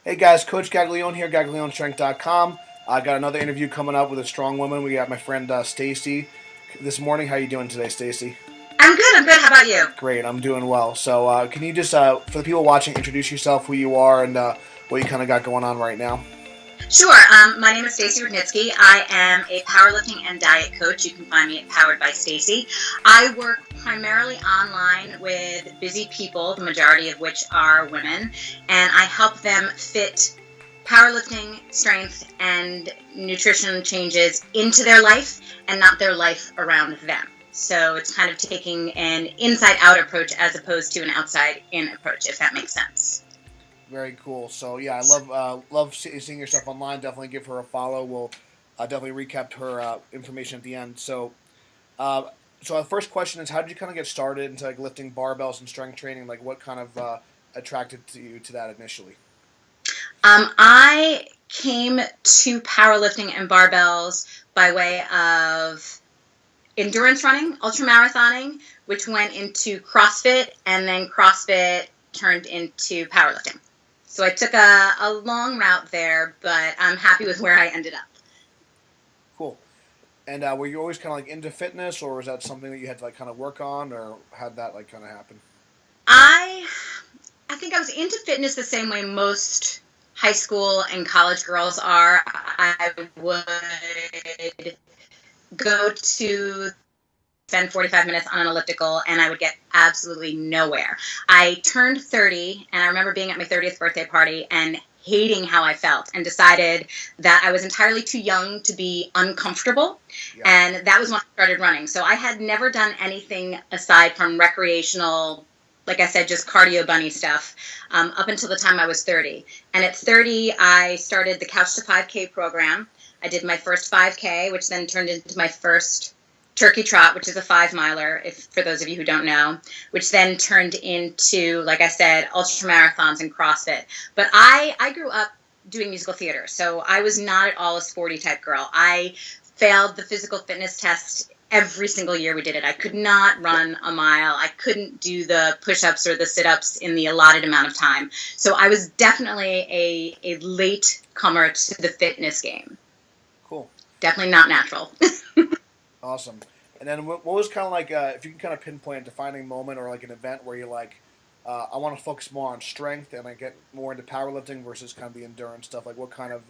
Hey guys, Coach Gaglione here, GaglioneStrength.com. I got another interview coming up with a strong woman. We got my friend Staci this morning. How you doing today, Staci? I'm good. I'm good. How about you? Great, I'm doing well. So, can you just, for the people watching, introduce yourself, who you are, and what you kind of got going on right now? Sure. My name is Staci Rudnitsky. I am a powerlifting and diet coach. You can find me at Powered by Staci. I work primarily online with busy people, the majority of which are women, and I help them fit powerlifting, strength, and nutrition changes into their life and not their life around them. So it's kind of taking an inside-out approach as opposed to an outside-in approach, if that makes sense. Very cool. So, yeah, I love seeing your stuff online. Definitely give her a follow. We'll definitely recap her information at the end. Uh, so the first question is, how did you kind of get started into like lifting barbells and strength training? Like, what kind of attracted to you to that initially? I came to powerlifting and barbells by way of endurance running, ultramarathoning, which went into CrossFit, and then CrossFit turned into powerlifting. So I took a long route there, but I'm happy with where I ended up. Cool. And were you always kind of like into fitness, or was that something that you had to like kind of work on, or how'd that like kind of happen? I I think I was into fitness the same way most high school and college girls are. I would go to spend 45 minutes on an elliptical and I would get absolutely nowhere. I turned 30 and I remember being at my 30th birthday party and hating how I felt and decided that I was entirely too young to be uncomfortable. Yeah. And that was when I started running. So I had never done anything aside from recreational, like I said, just cardio bunny stuff up until the time I was 30. And at 30, I started the Couch to 5K program. I did my first 5K, which then turned into my first Turkey Trot, which is a 5-miler, if for those of you who don't know, which then turned into, like I said, ultra marathons and CrossFit. But I grew up doing musical theater, so I was not at all a sporty type girl. I failed the physical fitness test every single year we did it. I could not run a mile. I couldn't do the push-ups or the sit-ups in the allotted amount of time. So I was definitely a late comer to the fitness game. Cool. Definitely not natural. Awesome. And then what was kind of like, if you can kind of pinpoint a defining moment or like an event where you're like, I want to focus more on strength and I get more into powerlifting versus kind of the endurance stuff. Like what kind of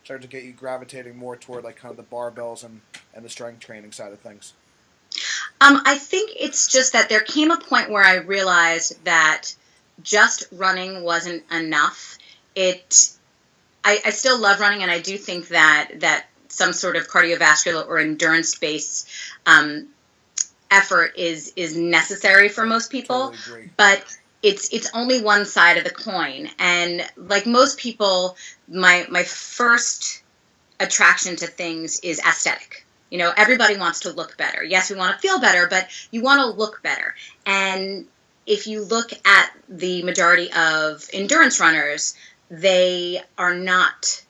started to get you gravitating more toward like kind of the barbells and the strength training side of things? I think it's just that there came a point where I realized that just running wasn't enough. I still love running, and I do think that some sort of cardiovascular or endurance-based effort is necessary for most people, Totally agree. but it's only one side of the coin. And like most people, my first attraction to things is aesthetic. You know, everybody wants to look better. Yes, we want to feel better, but you want to look better. And if you look at the majority of endurance runners, they are not,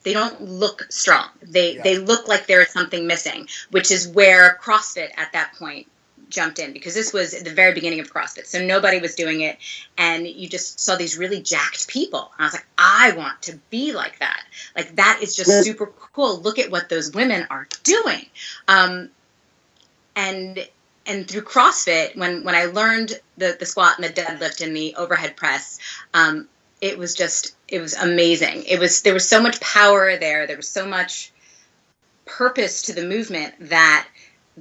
they don't look strong. Yeah. They look like there is something missing, which is where CrossFit at that point jumped in, because this was at the very beginning of CrossFit. So nobody was doing it, and you just saw these really jacked people. And I was like, I want to be like that. Like, that is just super cool. Look at what those women are doing. And through CrossFit, when I learned the squat and the deadlift and the overhead press, it was amazing. There was so much power there. There was so much purpose to the movement that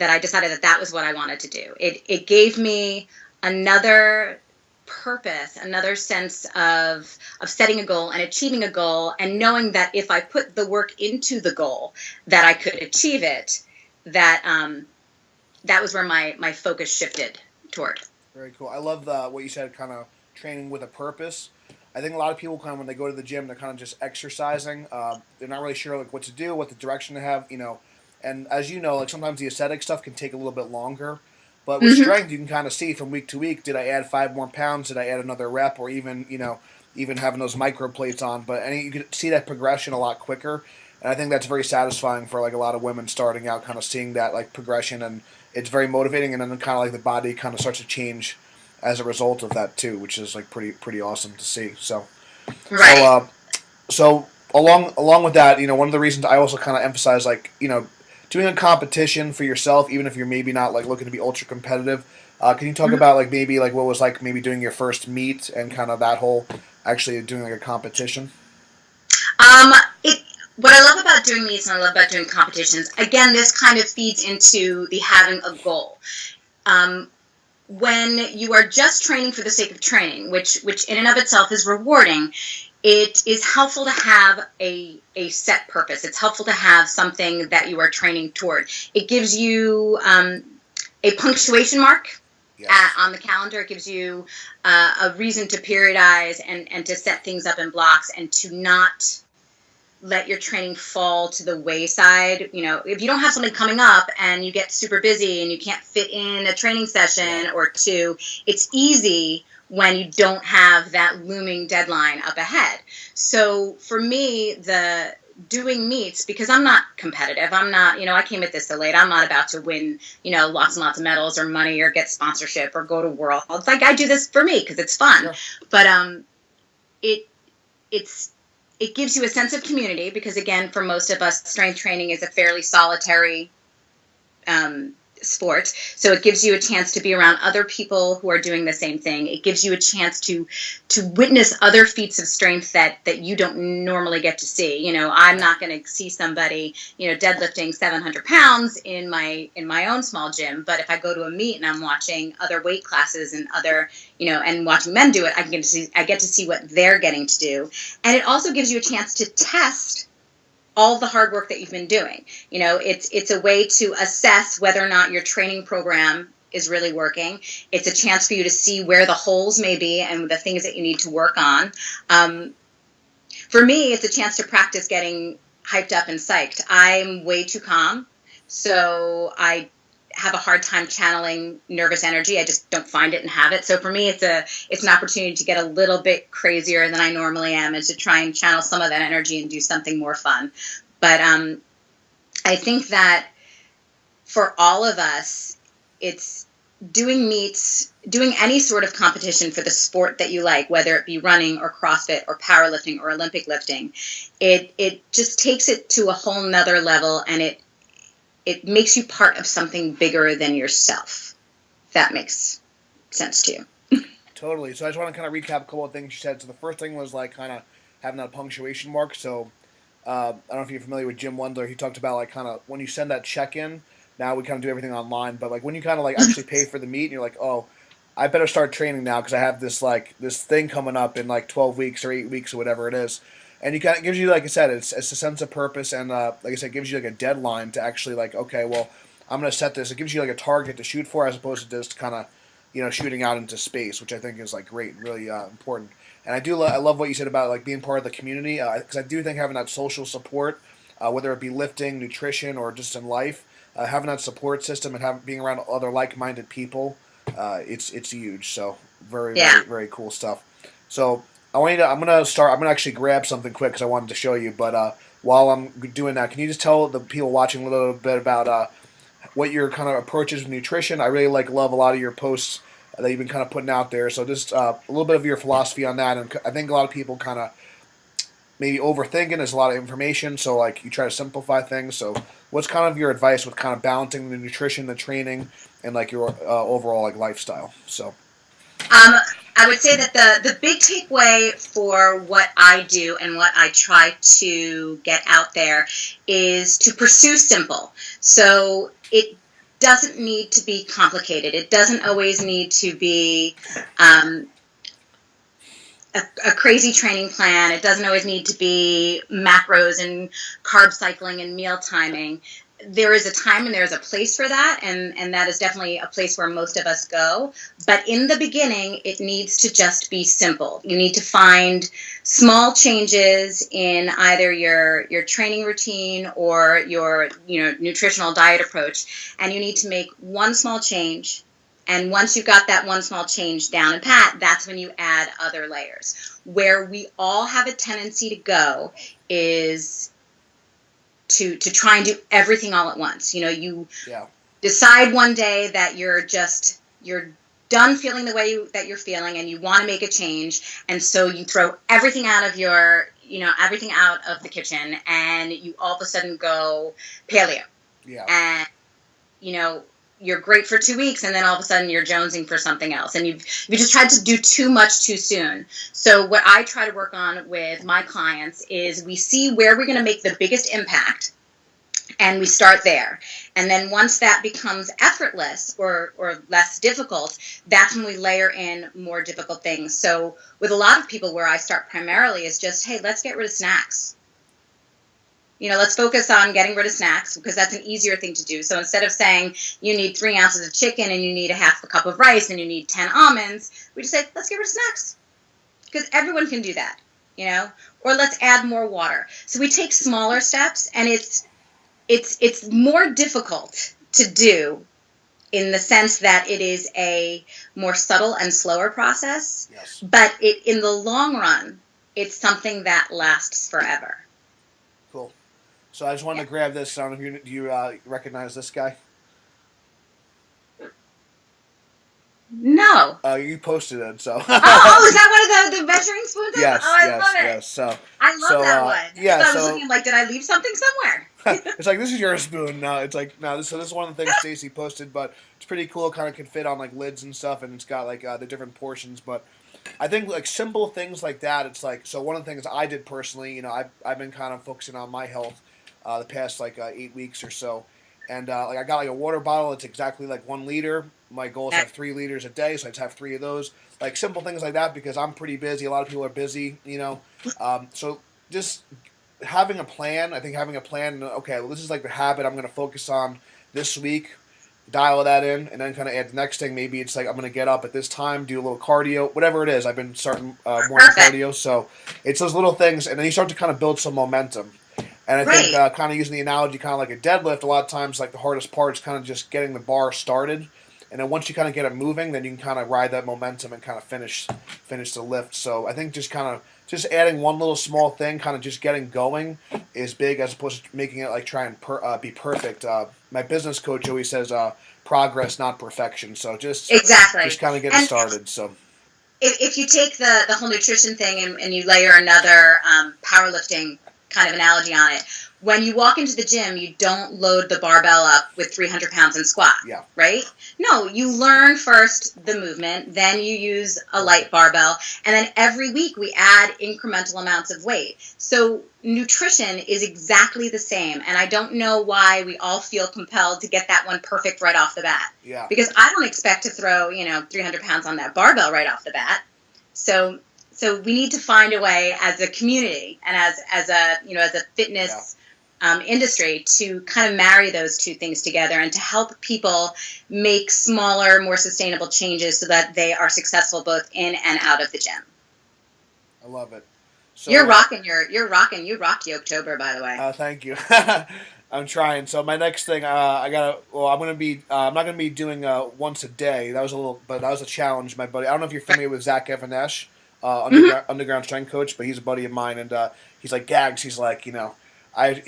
I decided that was what I wanted to do. It gave me another purpose, another sense of setting a goal and achieving a goal, and knowing that if I put the work into the goal, that I could achieve it. That was where my focus shifted toward. Very cool. I love what you said, kind of training with a purpose. I think a lot of people kind of when they go to the gym, they're kind of just exercising. They're not really sure like what to do, what the direction to have, you know. And as you know, like sometimes the aesthetic stuff can take a little bit longer. But with Mm-hmm. strength, you can kind of see from week to week, did I add 5 more pounds? Did I add another rep? Or even, you know, even having those micro plates on. But you can see that progression a lot quicker. And I think that's very satisfying for like a lot of women starting out, kind of seeing that like progression, and it's very motivating. And then kind of like the body kind of starts to change as a result of that too, which is like pretty awesome to see. So, Right. So along with that, one of the reasons I also kind of emphasize like doing a competition for yourself, even if you're maybe not like looking to be ultra competitive. Can you talk about like maybe like what was like maybe doing your first meet and kind of that whole actually doing like a competition? Um, it, what I love about doing these and I love about doing competitions, again, this kind of feeds into the having a goal. Um, when you are just training for the sake of training, which in and of itself is rewarding, it is helpful to have a set purpose. It's helpful to have something that you are training toward. It gives you a punctuation mark Yes. on the calendar. It gives you a reason to periodize and to set things up in blocks and to not let your training fall to the wayside. If you don't have something coming up and you get super busy and you can't fit in a training session Right. or two, it's easy when you don't have that looming deadline up ahead. So for me, the doing meets, because I'm not competitive. I'm not, I came at this so late. I'm not about to win, lots and lots of medals or money or get sponsorship or go to worlds. Like I do this for me because it's fun. Sure. But it it's it gives you a sense of community because, again, for most of us, strength training is a fairly solitary sport. So it gives you a chance to be around other people who are doing the same thing. It gives you a chance to witness other feats of strength that you don't normally get to see. I'm not going to see somebody, deadlifting 700 pounds in my own small gym. But if I go to a meet and I'm watching other weight classes and other, and watching men do it, I get to see what they're getting to do. And it also gives you a chance to test all the hard work that you've been doing. It's a way to assess whether or not your training program is really working. It's a chance for you to see where the holes may be and the things that you need to work on. For me, it's a chance to practice getting hyped up and psyched. I'm way too calm, so I have a hard time channeling nervous energy. I just don't find it and have it. So for me, it's an opportunity to get a little bit crazier than I normally am and to try and channel some of that energy and do something more fun. But I think that for all of us, it's doing meets, doing any sort of competition for the sport that you like, whether it be running or CrossFit or powerlifting or Olympic lifting. It just takes it to a whole nother level, and it makes you part of something bigger than yourself. If that makes sense to you. Totally. So I just want to kind of recap a couple of things you said. So the first thing was like kind of having that punctuation mark. So I don't know if you're familiar with Jim Wendler. He talked about like kind of when you send that check in. Now we kind of do everything online, but like when you kind of like actually pay for the meet, and you're like, oh, I better start training now because I have this thing coming up in like 12 weeks or 8 weeks or whatever it is. And you kind of gives you, like I said, it's a sense of purpose, and like I said, it gives you like a deadline to actually like, okay, well, I'm gonna set this. It gives you like a target to shoot for, as opposed to just kind of shooting out into space, which I think is like great, and really important. And I love what you said about like being part of the community, because I do think having that social support, whether it be lifting, nutrition, or just in life, having that support system and being around other like-minded people, it's huge. So very Yeah. very very cool stuff. So I want you to. I'm gonna start. I'm gonna actually grab something quick because I wanted to show you. But while I'm doing that, can you just tell the people watching a little bit about what your kind of approach is with nutrition? I really love a lot of your posts that you've been kind of putting out there. So just a little bit of your philosophy on that. And I think a lot of people kind of maybe overthinking. There's a lot of information, so like you try to simplify things. So what's kind of your advice with kind of balancing the nutrition, the training, and like your overall like lifestyle? So I would say that the big takeaway for what I do and what I try to get out there is to pursue simple. So it doesn't need to be complicated. It doesn't always need to be a crazy training plan. It doesn't always need to be macros and carb cycling and meal timing. There is a time and there's a place for that, and that is definitely a place where most of us go. But in the beginning, it needs to just be simple. You need to find small changes in either your training routine or your nutritional diet approach, and you need to make one small change. And once you've got that one small change down and pat, that's when you add other layers. Where we all have a tendency to go is to try and do everything all at once. You yeah, decide one day that you're done feeling the way that you're feeling and you want to make a change, and so you throw everything out of your everything out of the kitchen, and you all of a sudden go paleo. Yeah. And, you're great for 2 weeks, and then all of a sudden you're jonesing for something else. And you just tried to do too much too soon. So what I try to work on with my clients is we see where we're going to make the biggest impact, and we start there. And then once that becomes effortless or less difficult, that's when we layer in more difficult things. So with a lot of people, where I start primarily is just, hey, let's get rid of snacks. Let's focus on getting rid of snacks, because that's an easier thing to do. So instead of saying you need 3 ounces of chicken and you need a half a cup of rice and you need 10 almonds, we just say, let's get rid of snacks, because everyone can do that, or let's add more water. So we take smaller steps, and it's more difficult to do in the sense that it is a more subtle and slower process. Yes. But in the long run, it's something that lasts forever. Cool. So I just wanted to grab this. I don't know if you recognize this guy? No. You posted it, so. Is that one of the measuring spoons? Yes, I love it. yes. So I love that one. Yeah, I was looking like, did I leave something somewhere? It's like, this is your spoon. No, it's like, no. This is one of the things Staci posted, but it's pretty cool. Kind of can fit on like lids and stuff, and it's got like the different portions. But I think like simple things like that. It's like, so one of the things I did personally, I've been kind of focusing on my health the past like 8 weeks or so. And like I got like a water bottle. It's exactly like 1 liter. My goal is to have 3 liters a day, so I just have 3 of those. Like simple things like that, because I'm pretty busy. A lot of people are busy, So just having a plan. I think having a plan. Okay, well, this is like the habit I'm going to focus on this week. Dial that in, and then kind of add the next thing. Maybe it's like I'm going to get up at this time, do a little cardio, whatever it is. I've been starting morning cardio, so it's those little things, and then you start to kind of build some momentum. And I think kind of using the analogy, kind of like a deadlift, a lot of times like the hardest part is kind of just getting the bar started. And then once you kind of get it moving, then you can kind of ride that momentum and kind of finish the lift. So I think just adding one little small thing, kind of just getting going, is big, as opposed to making it like try and be perfect. My business coach always says progress, not perfection. So just kind of getting started. So if you take the whole nutrition thing and you layer another powerlifting kind of analogy on it, when you walk into the gym, you don't load the barbell up with 300 pounds and squat, right? No, you learn first the movement, then you use a light barbell, and then every week we add incremental amounts of weight. So nutrition is exactly the same, and I don't know why we all feel compelled to get that one perfect right off the bat. Yeah. Because I don't expect to throw, 300 pounds on that barbell right off the bat. So we need to find a way as a community and as a fitness industry to kind of marry those two things together, and to help people make smaller, more sustainable changes so that they are successful both in and out of the gym. I love it. So, you rock Yoketober, by the way. Thank you. I'm trying. So my next thing, I'm not gonna be doing once a day. That was a challenge, my buddy. I don't know if you're familiar with Zach Evanesh, underground strength coach, but he's a buddy of mine, and he's like, Gags, he's like, you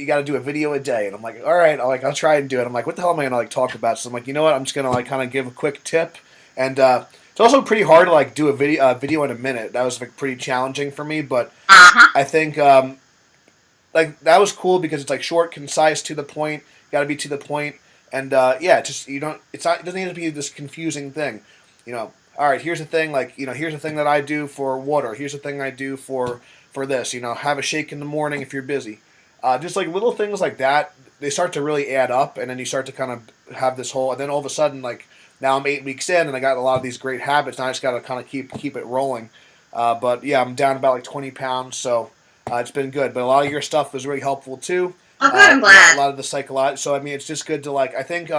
got to do a video a day, and I'm like, all right, I'll try and do it. I'm like, what the hell am I gonna talk about? So I'm like, you know what? I'm just gonna kind of give a quick tip, and it's also pretty hard to do a video in a minute. That was pretty challenging for me, but I think that was cool because it's short, concise, to the point. Got to be to the point, and it doesn't need to be this confusing thing, All right, here's the thing. Here's the thing that I do for water. Here's the thing I do for this. Have a shake in the morning if you're busy. Just little things like that, they start to really add up, and then you start to kind of have this whole, and then all of a sudden, now I'm 8 weeks in, and I got a lot of these great habits, and I just got to kind of keep it rolling. But yeah, I'm down about 20 pounds, so it's been good. But a lot of your stuff was really helpful too. Oh, good, I'm glad. A lot of the psychological. So I mean, it's just good to I think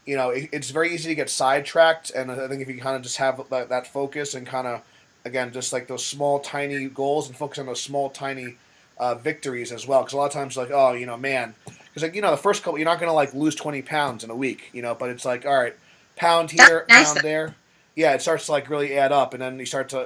it's very easy to get sidetracked, and I think if you kind of just have that focus and kind of, again, just those small tiny goals, and focus on those small tiny victories as well, because a lot of times man, because the first couple, you're not going to lose 20 pounds in a week, but it's all right, pound here, pound there, it starts to really add up, and then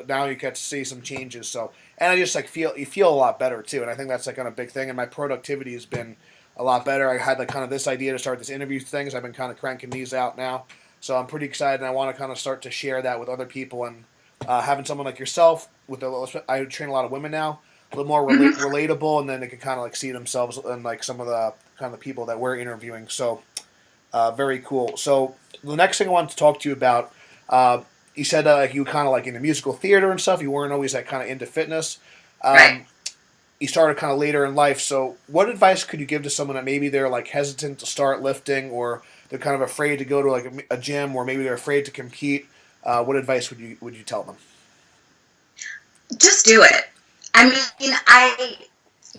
now you get to see some changes. So, and I just you feel a lot better too, and I think that's kind of a big thing, and my productivity has been a lot better. I had kind of this idea to start this interview things. I've been kind of cranking these out now, so I'm pretty excited, and I want to kind of start to share that with other people, and having someone like yourself I train a lot of women now. little more Mhm. relatable, and then they can kind of like see themselves in like some of the kind of the people that we're interviewing. So very cool. So the next thing I wanted to talk to you about, you said you kind of like into musical theater and stuff. You weren't always like kind of into fitness. Right. Um, you started kind of later in life. So what advice could you give to someone that maybe they're like hesitant to start lifting, or they're kind of afraid to go to like a gym, or maybe they're afraid to compete? What advice would you tell them? Just do it. I mean,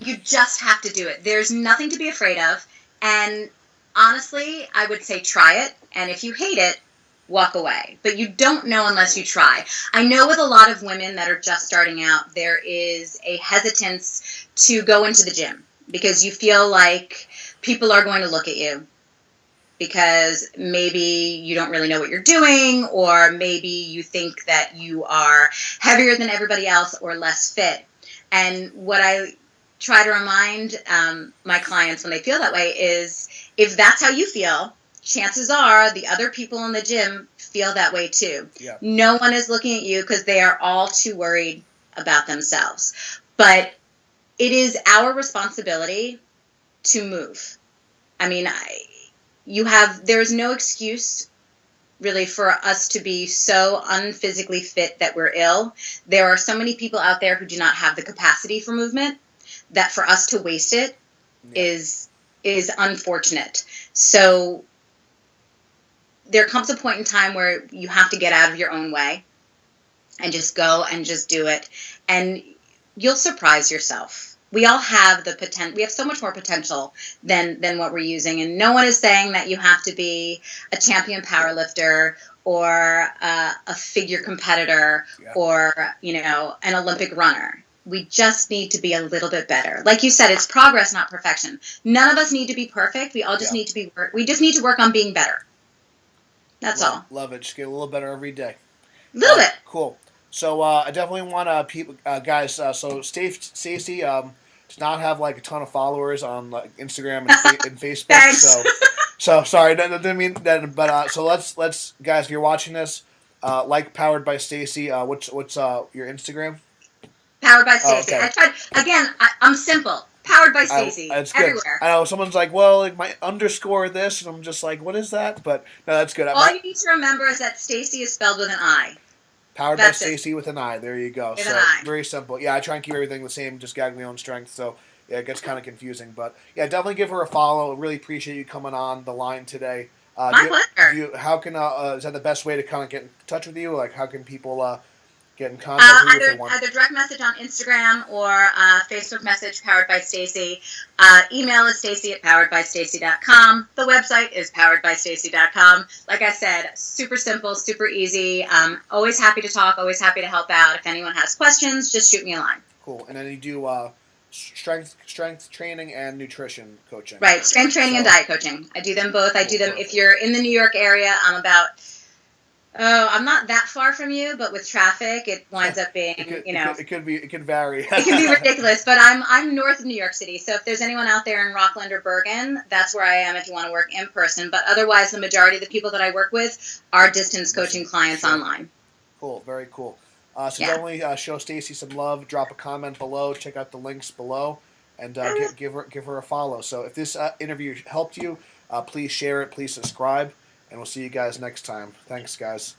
you just have to do it. There's nothing to be afraid of. And honestly, I would say try it. And if you hate it, walk away. But you don't know unless you try. I know with a lot of women that are just starting out, there is a hesitance to go into the gym because you feel like people are going to look at you because maybe you don't really know what you're doing, or maybe you think that you are heavier than everybody else or less fit. And what I try to remind my clients when they feel that way is if that's how you feel, chances are the other people in the gym feel that way too. Yeah. No one is looking at you because they are all too worried about themselves. But it is our responsibility to move. I mean, there's no excuse really for us to be so unphysically fit that we're ill. There are so many people out there who do not have the capacity for movement that for us to waste it Yeah. is unfortunate. So there comes a point in time where you have to get out of your own way and just go and just do it. And you'll surprise yourself. We all have the potential. We have so much more potential than what we're using. And no one is saying that you have to be a champion powerlifter or a figure competitor Yeah. or, an Olympic runner. We just need to be a little bit better. Like you said, it's progress, not perfection. None of us need to be perfect. We all just need to we just need to work on being better. That's all. Love it. Just get a little better every day. A little bit. Cool. So I definitely want to people guys. So Staci does not have like a ton of followers on like Instagram and Facebook. Thanks. So sorry, that didn't mean that. But so let's guys, if you're watching this, like Powered by Staci. What's your Instagram? Powered by Staci. Okay. I tried again. I'm simple. Powered by Staci. That's good. Everywhere. I know someone's like, well, like my underscore this, and I'm just like, what is that? But no, that's good. All you need to remember is that Staci is spelled with an I. Powered by Staci with an I. There you go. With so an I. very simple. Yeah, I try and keep everything the same, just gag my own strength. So yeah, it gets kind of confusing. But yeah, definitely give her a follow. Really appreciate you coming on the line today. My pleasure. How can is that the best way to kind of get in touch with you? Like, how can people get in contact with you if they want? Either direct message on Instagram or Facebook message, Powered by Staci. Email is staci@poweredbystaci.com. The website is poweredbystaci.com. Like I said, super simple, super easy. Always happy to talk, always happy to help out. If anyone has questions, just shoot me a line. Cool. And then you do strength training and nutrition coaching. Right, strength training and diet coaching. I do them both. I do them if you're in the New York area. I'm not that far from you, but with traffic, it winds up being, it could vary. It can be ridiculous, but I'm north of New York City, so if there's anyone out there in Rockland or Bergen, that's where I am if you want to work in person. But otherwise, the majority of the people that I work with are distance coaching clients online. Cool, very cool. Definitely show Staci some love. Drop a comment below. Check out the links below, and give her a follow. So if this interview helped you, please share it. Please subscribe. And we'll see you guys next time. Thanks, guys.